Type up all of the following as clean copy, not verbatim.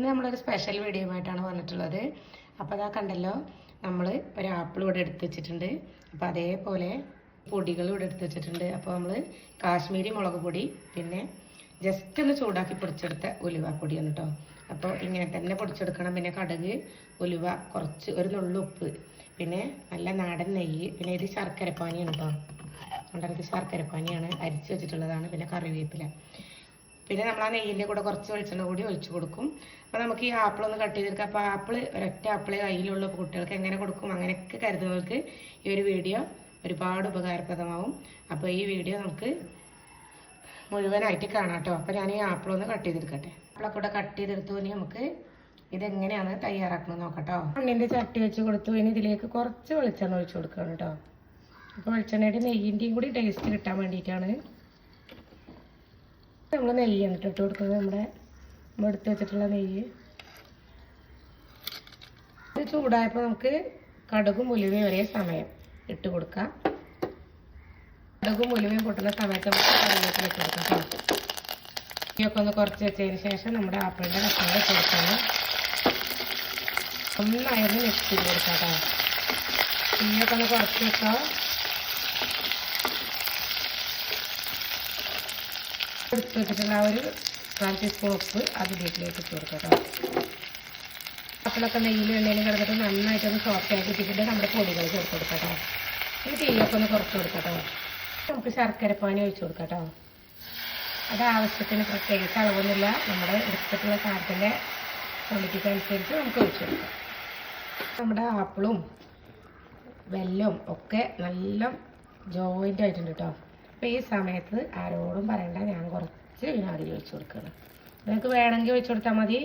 ഇന്ന് നമ്മളൊരു special video ആയിട്ടാണ് വന്നിട്ടുള്ളത്. അപ്പോൾ അതാ കണ്ടല്ലോ, നമ്മൾ ഒരു ആപ്പിൾ ഇവിടെ എടുത്ത് വെച്ചിട്ടുണ്ട്. അപ്പോൾ അതേപോലെ പൊടികൾ ഇവിടെ എടുത്ത് വെച്ചിട്ടുണ്ട്. അപ്പോൾ നമ്മൾ കാശ്മീരി മുളക് പൊടി, പിന്നെ ജസ്റ്റ് ഒന്ന് ചൂടാക്കി പൊടിച്ചെടുത്ത ഉലുവപ്പൊടിയാണ് കേട്ടോ. അപ്പോൾ ഇങ്ങനെ തന്നെ പൊടിച്ചെടുക്കണം. പിന്നെ കടുക്, ഉലുവ, കുറച്ച് ഒരു നുള്ളു ഉപ്പ്, പിന്നെ നല്ല നാടൻ നെയ്യ്, പിന്നെ ഇത് ശർക്കരപ്പാനിയാണ് കേട്ടോ. ഇത് ശർക്കരപ്പാനിയാണ്, അരിച്ച് വെച്ചിട്ടുള്ളതാണ്. പിന്നെ കറിവേപ്പില, പിന്നെ നമ്മൾ ആ നെയ്യിൻ്റെ കൂടെ കുറച്ച് വെളിച്ചെണ്ണ കൂടി ഒഴിച്ചു കൊടുക്കും. അപ്പോൾ നമുക്ക് ഈ ആപ്പിളൊന്ന് കട്ട് ചെയ്തെടുക്കാം. അപ്പോൾ ആപ്പിൾ ഒരൊറ്റ ആപ്പിള് കയ്യിലുള്ള കുട്ടികൾക്ക് എങ്ങനെ കൊടുക്കും അങ്ങനെയൊക്കെ കരുതുന്നവർക്ക് ഈ ഒരു വീഡിയോ ഒരുപാട് ഉപകാരപ്രദമാവും. അപ്പോൾ ഈ വീഡിയോ നമുക്ക് മുഴുവനായിട്ട് കാണാം കേട്ടോ. അപ്പോൾ ഞാൻ ഈ ആപ്പിളൊന്ന് കട്ട് ചെയ്തെടുക്കട്ടെ. ആപ്പിളൊക്കെ കൂടെ കട്ട് ചെയ്തെടുത്തു. ഇനി നമുക്ക് ഇതെങ്ങനെയാണ് തയ്യാറാക്കുന്നത് നോക്കാം കേട്ടോ. മണ്ണിൻ്റെ ചട്ടി വെച്ച് കൊടുത്തു. ഇനി ഇതിലേക്ക് കുറച്ച് വെളിച്ചെണ്ണ ഒഴിച്ചു കൊടുക്കണം കേട്ടോ. അപ്പോൾ വെളിച്ചെണ്ണയുടെ നെയ്യിൻ്റെയും കൂടി ടേസ്റ്റ് കിട്ടാൻ വേണ്ടിയിട്ടാണ് നമ്മൾ നെയ്യാണ് ഇട്ട് കൊടുക്കുന്നത്. നമ്മൾ എടുത്ത് വെച്ചിട്ടുള്ള നെയ്യ് ഇത് ചൂടായപ്പോൾ നമുക്ക് കടുകും ഉലുവയും ഒരേ സമയം ഇട്ട് കൊടുക്കാം. കടുകും ഉലുവയും പൊട്ടുന്ന സമയത്ത് നമുക്ക് കറിവേപ്പില ഇട്ട് കൊടുക്കാം. ഇതൊക്കെ ഒന്ന് കുറച്ച് വെച്ചതിന് ശേഷം നമ്മുടെ ആപ്പിളിൻ്റെ കഷ്ണം ഇട്ട് കൊടുക്കണം. ഒന്നായിരുന്നു മിക്സ് ചെയ്ത് കൊടുക്കാം കേട്ടോ. ഇനിയൊക്കെ ഒന്ന് കുറച്ച് വെക്കാം. എടുത്ത് വെച്ചിട്ടുള്ള ഒരു 4 ടീസ്പൂൺ ഉപ്പ് അതിലേക്ക് ഇട്ട് കൊടുക്കാം കേട്ടോ. ആപ്പിളൊക്കെ നെയ്യിലും എണ്ണയിലും കിടന്നിട്ട് നന്നായിട്ടൊന്ന് സോഫ്റ്റാക്കി ഇട്ടിട്ട് നമ്മുടെ പൊടികൾ ചേർത്ത് കൊടുക്കാം കേട്ടോ. ഈ തീയൊക്കെ ഒന്ന് കുറച്ച് കൊടുക്കാം കേട്ടോ. നമുക്ക് ശർക്കരപ്പാനി ഒഴിച്ച് കൊടുക്കാം കേട്ടോ. അത് ആവശ്യത്തിന് പ്രത്യേകിച്ച് അളവൊന്നുമില്ല. നമ്മുടെ എടുത്തിട്ടുള്ള സാധനത്തിൻ്റെ ക്വാണ്ടിറ്റിക്ക് അനുസരിച്ച് നമുക്ക് ഒഴിച്ച് കൊടുക്കാം. നമ്മുടെ ആപ്പിളും വെല്ലവും ഒക്കെ നല്ല ജോയിൻ്റ് ആയിട്ടുണ്ട് കേട്ടോ. അപ്പോൾ ഈ സമയത്ത് ആരോടും പറയണ്ട, ഞാൻ കുറച്ച് വിനാഗിരി ഒഴിച്ച് കൊടുക്കണം. നിങ്ങൾക്ക് വേണമെങ്കിൽ ഒഴിച്ച് കൊടുത്താൽ മതി.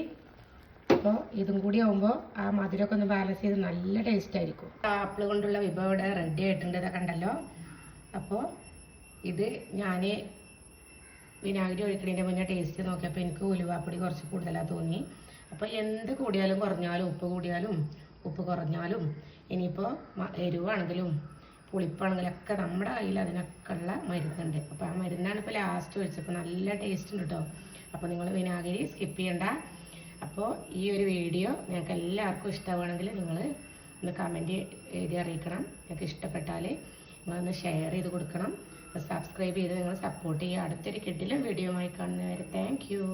അപ്പോൾ ഇതും കൂടി ആകുമ്പോൾ ആ മധുരമൊക്കെ ഒന്ന് ബാലൻസ് ചെയ്ത് നല്ല ടേസ്റ്റ് ആയിരിക്കും. ആപ്പിൾ കൊണ്ടുള്ള വിഭവം ഇവിടെ റെഡി ആയിട്ടുണ്ട്. ഇതൊക്കെ കണ്ടല്ലോ. അപ്പോൾ ഇത് ഞാൻ വിനാഗിരി ഒഴിക്കുന്നതിൻ്റെ മുന്നേ ടേസ്റ്റ് നോക്കിയപ്പോൾ എനിക്ക് ഉലുവാപ്പൊടി കുറച്ച് കൂടുതലാണ് തോന്നി. അപ്പോൾ എന്ത് കൂടിയാലും കുറഞ്ഞാലും, ഉപ്പ് കൂടിയാലും ഉപ്പ് കുറഞ്ഞാലും, ഇനിയിപ്പോൾ എരിവാണെങ്കിലും പുളിപ്പാണെങ്കിലൊക്കെ നമ്മുടെ കയ്യിൽ അതിനൊക്കെ ഉള്ള മരുന്നുണ്ട്. അപ്പോൾ ആ മരുന്നാണ് ഇപ്പോൾ ലാസ്റ്റ് ഒഴിച്ചപ്പോൾ നല്ല ടേസ്റ്റ് ഉണ്ട് കേട്ടോ. അപ്പോൾ നിങ്ങൾ വിനാഗിരി സ്കിപ്പ് ചെയ്യണ്ട. അപ്പോൾ ഈ ഒരു വീഡിയോ നിങ്ങൾക്ക് എല്ലാവർക്കും ഇഷ്ടമാണെങ്കിൽ നിങ്ങൾ ഒന്ന് കമൻറ്റ് എഴുതി അറിയിക്കണം. നിങ്ങൾക്ക് ഇഷ്ടപ്പെട്ടാൽ നിങ്ങളൊന്ന് ഷെയർ ചെയ്ത് കൊടുക്കണം. സബ്സ്ക്രൈബ് ചെയ്ത് നിങ്ങൾ സപ്പോർട്ട് ചെയ്യുക. അടുത്തൊരു കിടിലൻ വീഡിയോ ആയി കാണുന്നവരെ താങ്ക് യു.